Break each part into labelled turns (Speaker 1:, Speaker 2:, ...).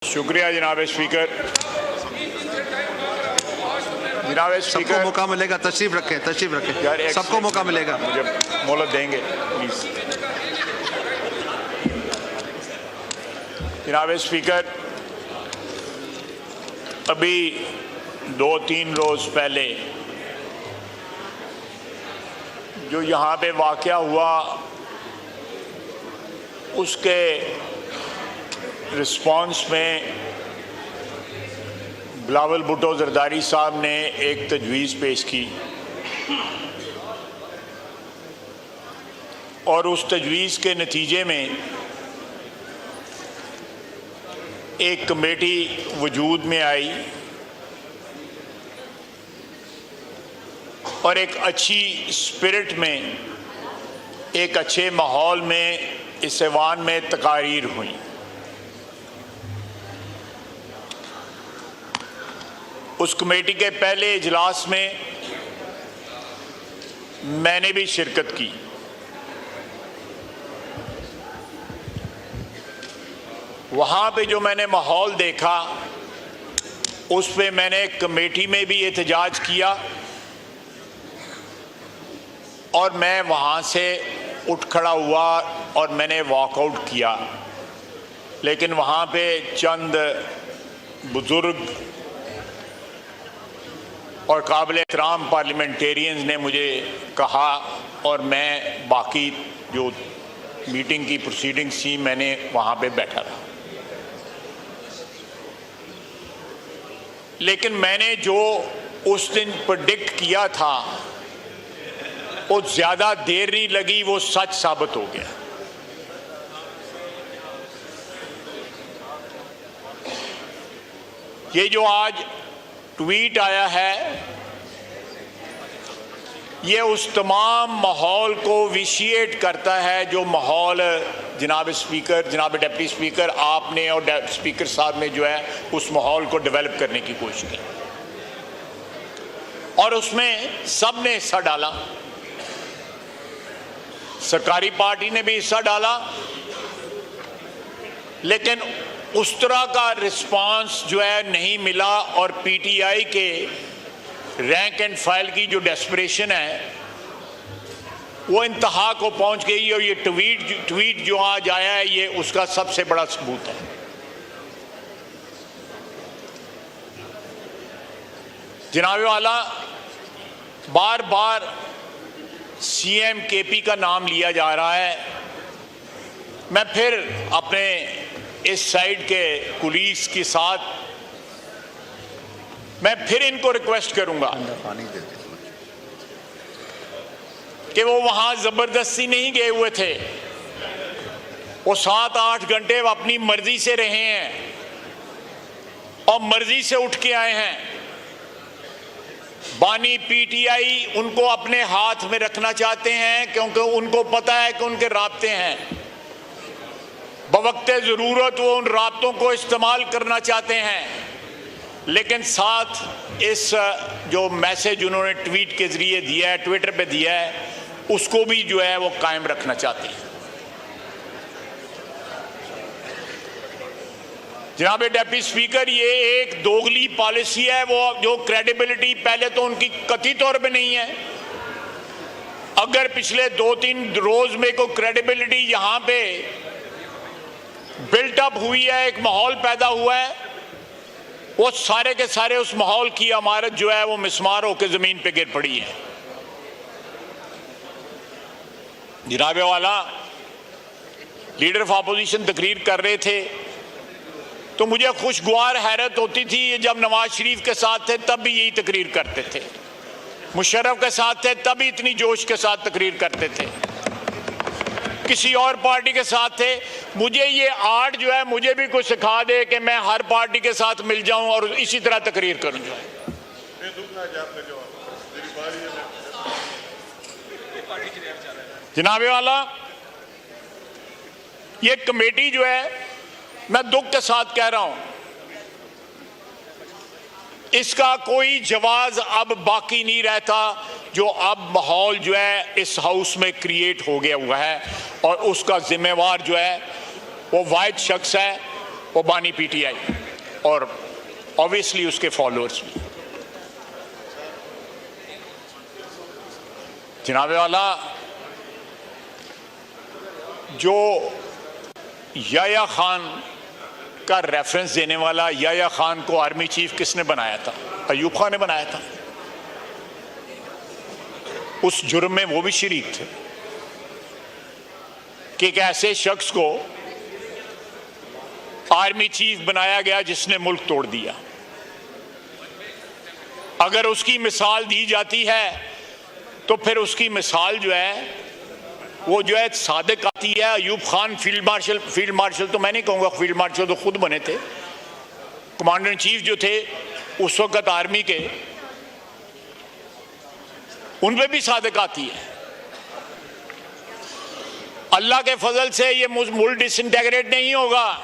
Speaker 1: शुक्रिया जनाब स्पीकर। जनाब स्पीकर,
Speaker 2: सबको मौका मिलेगा, तशरीफ रखें
Speaker 1: यार
Speaker 2: सबको मौका मिलेगा।
Speaker 1: मुझे मोहलत देंगे प्लीज। जनाब स्पीकर, अभी 2-3 रोज पहले जो यहाँ पे वाक़या हुआ उसके रिस्पॉन्स में बिलावल भुट्टो जरदारी साहब ने एक तजवीज़ पेश की और उस तजवीज़ के नतीजे में एक कमेटी वजूद में आई और एक अच्छी स्पिरिट में, एक अच्छे माहौल में इस ऐवान में तकारीर हुई। उस कमेटी के पहले इजलास में मैंने भी शिरकत की। वहाँ पे जो मैंने माहौल देखा उस पे मैंने कमेटी में भी एहतजाज किया और मैं वहाँ से उठ खड़ा हुआ और मैंने वॉकआउट किया। लेकिन वहाँ पे चंद बुजुर्ग और काबिल एहतराम पार्लियामेंटेरियंस ने मुझे कहा और मैं बाकी जो मीटिंग की प्रोसीडिंग्स थी मैंने वहाँ पे बैठा रहा। लेकिन मैंने जो उस दिन प्रेडिक्ट किया था वो ज़्यादा देर नहीं लगी, वो सच साबित हो गया। ये जो आज ट्वीट आया है ये उस तमाम माहौल को विशिएट करता है जो माहौल जनाब स्पीकर, जनाब डिप्टी स्पीकर आपने और स्पीकर साहब ने जो है उस माहौल को डेवलप करने की कोशिश की और उसमें सब ने हिस्सा डाला। सरकारी पार्टी ने भी हिस्सा डाला, लेकिन उस तरह का रिस्पांस जो है नहीं मिला और पीटीआई के रैंक एंड फाइल की जो डेस्परेशन है वो इंतहा को पहुंच गई और ये ट्वीट जो आज आया है ये उसका सबसे बड़ा सबूत है। जनाब वाला, बार बार सीएम केपी का नाम लिया जा रहा है। मैं फिर अपने इस साइड के कुलीग्स के साथ मैं फिर इनको रिक्वेस्ट करूंगा कि वो वहां जबरदस्ती नहीं गए हुए थे, वो 7-8 घंटे अपनी मर्जी से रहे हैं और मर्जी से उठ के आए हैं। बानी पीटीआई उनको अपने हाथ में रखना चाहते हैं क्योंकि उनको पता है कि उनके राब्ते हैं, बवक्ते ज़रूरत वो उन राब्तों को इस्तेमाल करना चाहते हैं। लेकिन साथ इस जो मैसेज उन्होंने ट्वीट के ज़रिए दिया है, ट्विटर पे दिया है, उसको भी जो है वो कायम रखना चाहते हैं। जनाब डिप्टी स्पीकर, ये एक दोगली पॉलिसी है, वो जो क्रेडिबिलिटी पहले तो उनकी कतई तौर पे नहीं है। अगर पिछले 2-3 रोज में कोई क्रेडिबिलिटी यहाँ पे बिल्टअप हुई है, एक माहौल पैदा हुआ है, वो सारे के सारे उस माहौल की इमारत जो है वो मिसमार होकर जमीन पे गिर पड़ी है। जनाब वाला, लीडर ऑफ अपोजिशन तकरीर कर रहे थे तो मुझे खुशगवार हैरत होती थी। जब नवाज शरीफ के साथ थे तब भी यही तकरीर करते थे, मुशर्रफ के साथ थे तब भी इतनी जोश के साथ तकरीर करते थे, किसी और पार्टी के साथ थे। मुझे ये आर्ट जो है मुझे भी कुछ सिखा दे कि मैं हर पार्टी के साथ मिल जाऊं और इसी तरह तकरीर करूं। जो है जनाबे वाला, ये कमेटी जो है, मैं दुख के साथ कह रहा हूं, इसका कोई जवाब अब बाकी नहीं रहता। जो अब माहौल जो है इस हाउस में क्रिएट हो गया हुआ है और उसका जिम्मेवार जो है वो वाहिद शख्स है वो बानी पीटीआई और ऑब्वियसली उसके फॉलोअर्स भी। जनाबे वाला, जो याया खान का रेफरेंस देने वाला, याया खान को आर्मी चीफ किसने बनाया था? अयूब खान ने बनाया था। उस जुर्म में वो भी शरीक थे कि एक ऐसे शख्स को आर्मी चीफ बनाया गया जिसने मुल्क तोड़ दिया। अगर उसकी मिसाल दी जाती है तो फिर उसकी मिसाल जो है वो जो है सादिक आती है। अयूब खान फील्ड मार्शल तो मैं नहीं कहूँगा, फील्ड मार्शल तो खुद बने थे, कमांडर इन चीफ जो थे उस वक्त आर्मी के, उन पे भी सादिक आती है। अल्लाह के फजल से ये मुल्क डिसइंटेग्रेट नहीं होगा,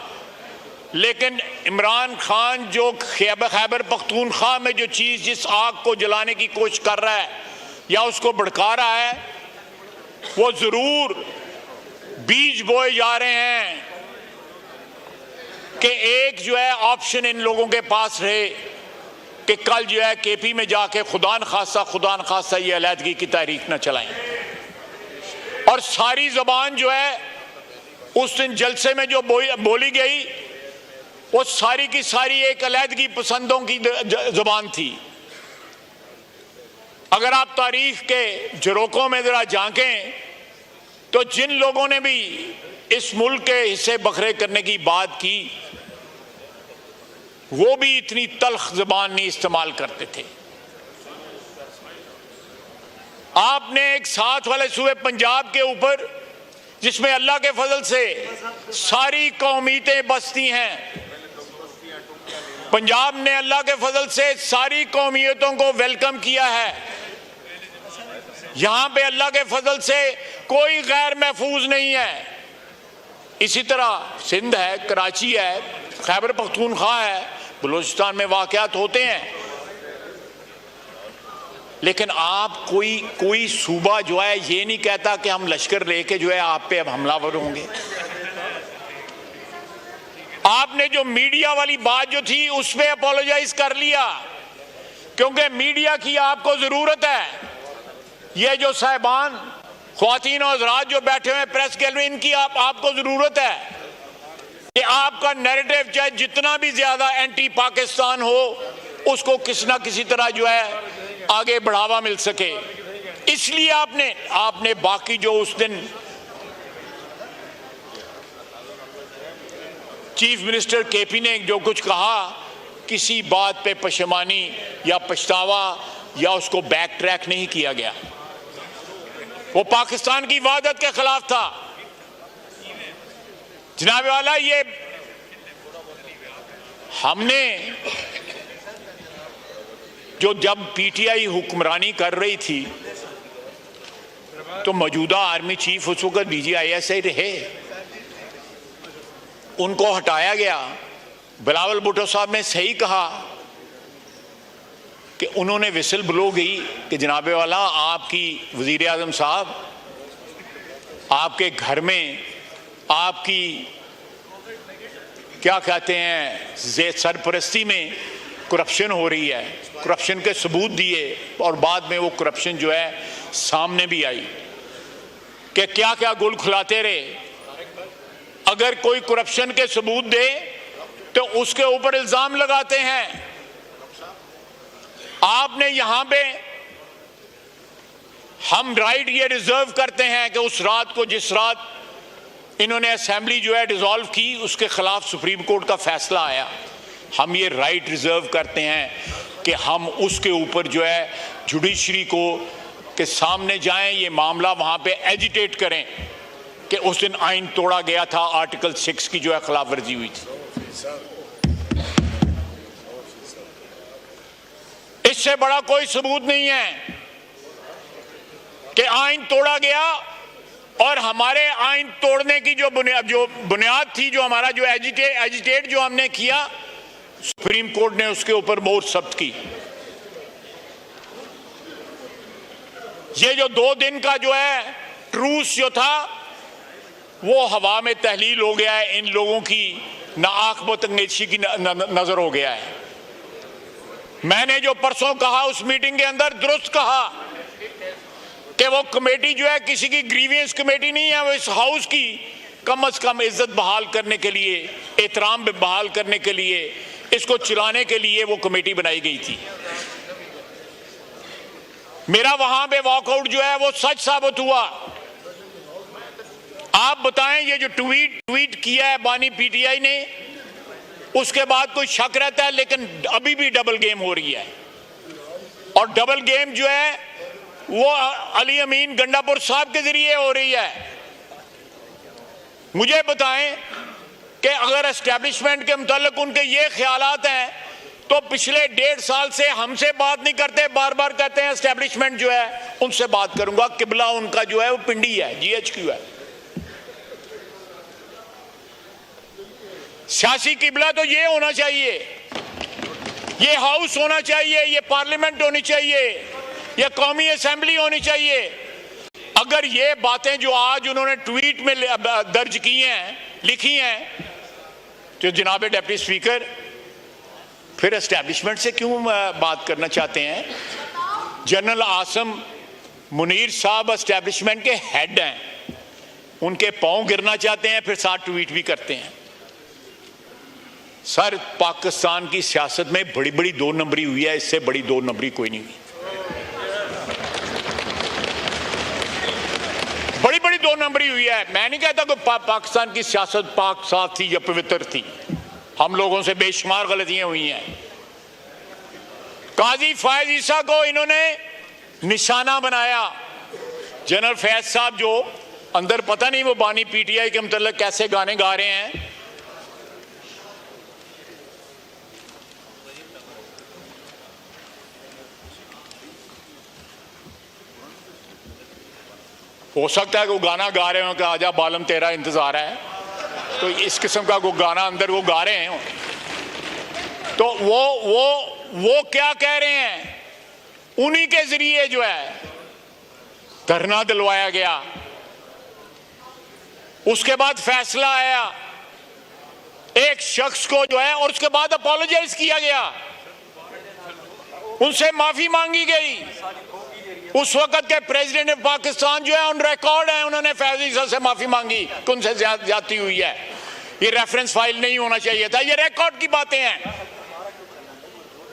Speaker 1: लेकिन इमरान खान जो खैबर पख्तूनख्वा में जो चीज़, जिस आग को जलाने की कोशिश कर रहा है या उसको भड़का रहा है, वो ज़रूर बीज बोए जा रहे हैं कि एक जो है ऑप्शन इन लोगों के पास रहे कि कल जो है केपी में जाके खुदा न खासा ये अलहदगी की तहरीक न चलाएं। और सारी ज़बान जो है उस दिन जलसे में जो बोली गई वो सारी की सारी एक अलहदगी पसंदों की ज़बान थी। अगर आप तारीख के झरोकों में जरा झांकें तो जिन लोगों ने भी इस मुल्क के हिस्से बखरे करने की बात की वो भी इतनी तल्ख ज़बान नहीं इस्तेमाल करते थे। आपने एक साथ वाले सूबे पंजाब के ऊपर, जिसमें अल्लाह के फजल से सारी कौमियतें बसती हैं, पंजाब ने अल्लाह के फजल से सारी कौमियतों को वेलकम किया है। यहां पे अल्लाह के फजल से कोई गैर महफूज नहीं है। इसी तरह सिंध है, कराची है, खैबर पख्तूनख्वा है, बलूचिस्तान में वाक़यात होते हैं, लेकिन आप कोई सूबा जो है ये नहीं कहता कि हम लश्कर लेके जो है आप पे अब हमलावर होंगे। आपने जो मीडिया वाली बात जो थी उस पर अपोलोजाइज कर लिया, क्योंकि मीडिया की आपको जरूरत है। ये जो साहिबान ख्वातीन और हज़रात जो बैठे हुए प्रेस गैलरी, इनकी आपको जरूरत है कि आपका नैरेटिव चाहे जितना भी ज्यादा एंटी पाकिस्तान हो, उसको किसी ना किसी तरह जो है आगे बढ़ावा मिल सके। इसलिए आपने बाकी जो उस दिन चीफ मिनिस्टर केपी ने जो कुछ कहा, किसी बात पे पशेमानी या पछतावा या उसको बैक ट्रैक नहीं किया गया। वो पाकिस्तान की वादत के खिलाफ था। जनाब वाला, ये हमने जब पीटीआई हुक्मरानी कर रही थी तो मौजूदा आर्मी चीफ उस वक्त DGISI रहे, उनको हटाया गया। बिलावल भुट्टो साहब ने सही कहा कि उन्होंने विसल ब्लो गई कि जनाबे वाला, आपकी वजीर आज़म साहब, आपके घर में आपकी क्या कहते हैं सरपरस्ती में करप्शन हो रही है। करप्शन के सबूत दिए और बाद में वो करप्शन जो है सामने भी आई कि क्या क्या गुल खुलाते रहे। अगर कोई करप्शन के सबूत दे तो उसके ऊपर इल्जाम लगाते हैं। आपने यहां पे, हम राइट ये रिजर्व करते हैं कि उस रात को, जिस रात इन्होंने असेंबली जो है डिसॉल्व की, उसके खिलाफ सुप्रीम कोर्ट का फैसला आया, हम ये राइट रिजर्व करते हैं कि हम उसके ऊपर जो है जुडिशरी को के सामने जाएं, ये मामला वहां पे एजिटेट करें कि उस दिन आइन तोड़ा गया था, आर्टिकल 6 की जो है खिलाफ वर्जी हुई थी। इससे बड़ा कोई सबूत नहीं है कि आइन तोड़ा गया और हमारे आइन तोड़ने की जो बुनियाद थी, जो हमारा जो एजिटेट जो हमने किया, सुप्रीम कोर्ट ने उसके ऊपर मोहर सख्त की। ये जो 2 दिन का जो है ट्रूस जो था वो हवा में तहलील हो गया है इन लोगों की ना आंख बतंगेशी की नजर हो गया है। मैंने जो परसों कहा उस मीटिंग के अंदर दुरुस्त कहा कि वो कमेटी जो है किसी की ग्रीवियंस कमेटी नहीं है, वो इस हाउस की कम से कम इज्जत बहाल करने के लिए, एहतराम बहाल करने के लिए, इसको चलाने के लिए वो कमेटी बनाई गई थी। मेरा वहां पे वॉकआउट जो है वो सच साबित हुआ। आप बताएं, ये जो ट्वीट किया है बानी पीटीआई ने, उसके बाद कोई शक रहता है, लेकिन अभी भी डबल गेम हो रही है। और डबल गेम जो है वो अली अमीन गंडापुर साहब के जरिए हो रही है। मुझे बताएं कि अगर एस्टेब्लिशमेंट के मुताल्लिक उनके ये ख्यालात हैं तो पिछले 1.5 साल से हमसे बात नहीं करते, बार बार कहते हैं एस्टेब्लिशमेंट जो है उनसे बात करूंगा। किबला उनका जो है वो पिंडी है, GHQ है। सियासी किबला तो ये होना चाहिए, ये हाउस होना चाहिए, ये पार्लियामेंट होनी चाहिए, ये कौमी असेंबली होनी चाहिए। अगर ये बातें जो आज उन्होंने ट्वीट में दर्ज की हैं, लिखी हैं, तो जनाब डिप्टी स्पीकर फिर एस्टेब्लिशमेंट से क्यों बात करना चाहते हैं? जनरल आसम मुनीर साहब एस्टेब्लिशमेंट के हेड हैं, उनके पांव गिरना चाहते हैं, फिर साथ ट्वीट भी करते हैं। सर, पाकिस्तान की सियासत में बड़ी बड़ी 2 नंबरी हुई है, इससे बड़ी 2 नंबरी कोई नहीं हुई। बड़ी बड़ी 2 नंबरी हुई है। मैं नहीं कहता कि पाकिस्तान की सियासत पाक साफ थी या पवित्र थी, हम लोगों से बेशुमार गलतियां हुई हैं। काजी फैज ईसा को इन्होंने निशाना बनाया। जनरल फैज साहब जो अंदर पता नहीं वो बानी पीटीआई के मतलब कैसे गाने गा रहे हैं। हो सकता है कि वो गाना गा रहे हो कि आजा बालम तेरा इंतजार है, तो इस किस्म का वो गाना अंदर वो गा रहे हैं। तो वो क्या कह रहे हैं? उन्हीं के जरिए जो है धरना दिलवाया गया, उसके बाद फैसला आया एक शख्स को जो है, और उसके बाद अपोलोजाइज किया गया, उनसे माफी मांगी गई। उस वक्त के प्रेसिडेंट ऑफ पाकिस्तान जो है ऑन रिकॉर्ड है, उन्होंने फैज ईसा से माफी मांगी कि उनसे ज्यादती हुई है। ये रेफरेंस फाइल नहीं होना चाहिए था, ये रिकॉर्ड की बातें हैं।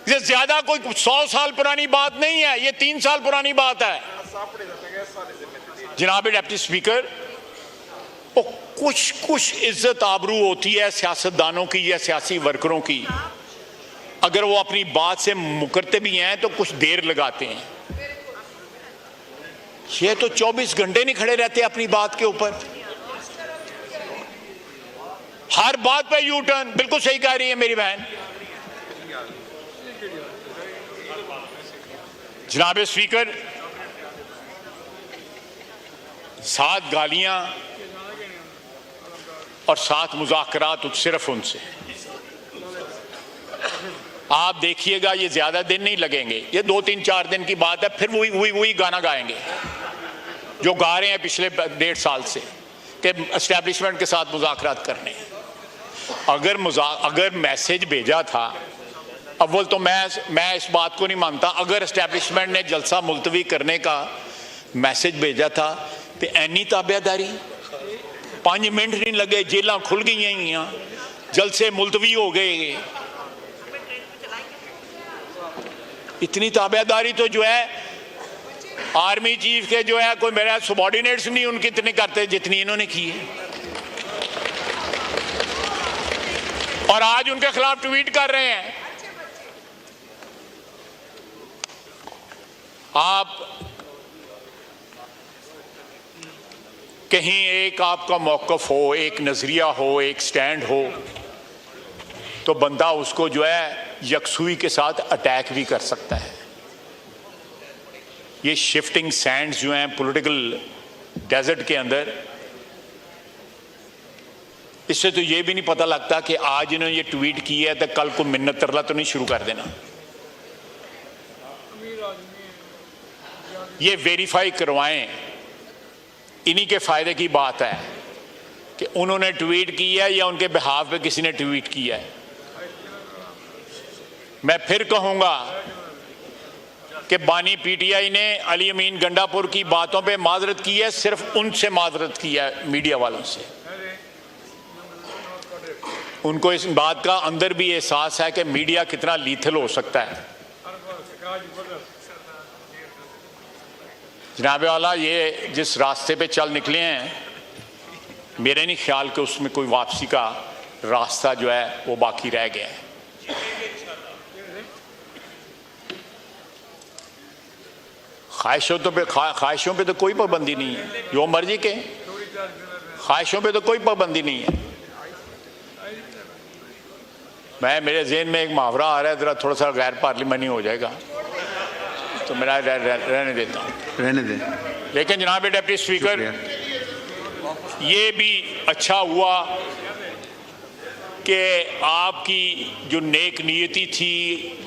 Speaker 1: ये ज्यादा कोई 100 साल पुरानी बात नहीं है, ये 3 साल पुरानी बात है। जनाब डिप्टी स्पीकर, कुछ इज्जत आबरू होती है सियासतदानों की या सियासी वर्करों की, अगर वो अपनी बात से मुकरते भी हैं तो कुछ देर लगाते हैं। ये तो 24 घंटे नहीं खड़े रहते अपनी बात के ऊपर, हर बात पे यू टर्न। बिल्कुल सही कह रही है मेरी बहन। जनाब स्पीकर, 7 गालियां और 7 मुज़ाकरात सिर्फ उनसे। आप देखिएगा ये ज्यादा दिन नहीं लगेंगे, ये 2-3-4 दिन की बात है, फिर वही गाना गाएंगे जो गा रहे हैं पिछले 1.5 साल से कि एस्टेब्लिशमेंट के साथ मुज़ाकरात करने। अगर मैसेज भेजा था, अव्वल तो मैं इस बात को नहीं मानता, अगर एस्टेब्लिशमेंट ने जलसा मुलतवी करने का मैसेज भेजा था तो ऐनी ताबेदारी, 5 मिनट नहीं लगे, जेलां खुल गई, जलसे मुलतवी हो गए। इतनी ताबेदारी तो जो है आर्मी चीफ के जो है कोई मेरा सबॉर्डिनेट्स नहीं उनकी इतनी करते जितनी इन्होंने की है। और आज उनके खिलाफ ट्वीट कर रहे हैं। आप कहीं एक आपका मौक़िफ़ हो, एक नजरिया हो, एक स्टैंड हो, तो बंदा उसको जो है यकसुई के साथ अटैक भी कर सकता है। ये शिफ्टिंग सैंड्स जो हैं पॉलिटिकल डेजर्ट के अंदर, इससे तो ये भी नहीं पता लगता कि आज इन्होंने ये ट्वीट की है तो कल को मिन्नत तरला तो नहीं शुरू कर देना। ये वेरीफाई करवाएं, इन्हीं के फायदे की बात है कि कि उन्होंने ट्वीट किया है या उनके बिहाफ पे किसी ने ट्वीट किया है। मैं फिर कहूंगा कि बानी पीटीआई ने अली अमीन गंडापुर की बातों पे माजरत की है, सिर्फ उनसे माजरत की है, मीडिया वालों से। उनको इस बात का अंदर भी एहसास है कि मीडिया कितना लीथल हो सकता है। जनाब वाला, ये जिस रास्ते पे चल निकले हैं, मेरे नहीं ख्याल कि उसमें कोई वापसी का रास्ता जो है वो बाकी रह गया है। ख्वाहिशों पे तो कोई पाबंदी नहीं है, जो मर्जी के। ख्वाहिशों पे तो कोई पाबंदी नहीं है। मेरे जहन में एक मुहावरा आ रहा है, जरा थोड़ा सा गैर पार्लिमानी हो जाएगा तो मेरा रहने देता हूँ,
Speaker 2: रहने दें।
Speaker 1: लेकिन जनाब डिप्टी स्पीकर, ये भी अच्छा हुआ कि आपकी जो नेक नीयती थी,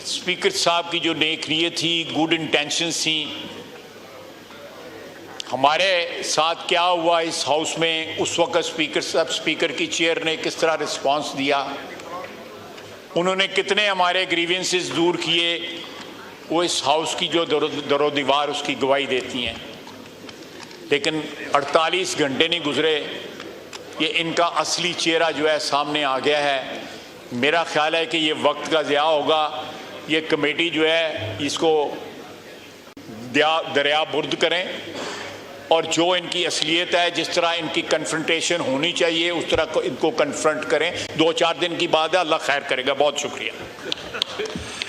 Speaker 1: स्पीकर साहब की जो नेक नीयत थी, गुड इंटेंशंस थी। हमारे साथ क्या हुआ इस हाउस में उस वक्त, स्पीकर की चेयर ने किस तरह रिस्पांस दिया, उन्होंने कितने हमारे ग्रीवेंसेस दूर किए, वो इस हाउस की जो दरो दीवार उसकी गवाही देती हैं। लेकिन 48 घंटे नहीं गुजरे, ये इनका असली चेहरा जो है सामने आ गया है। मेरा ख्याल है कि ये वक्त का ज़िया होगा। ये कमेटी जो है इसको दरिया बुर्द करें और जो इनकी असलियत है, जिस तरह इनकी कन्फ्रंटेशन होनी चाहिए, उस तरह इनको कन्फ्रंट करें। 2-4 दिन की बात है, अल्लाह खैर करेगा। बहुत शुक्रिया।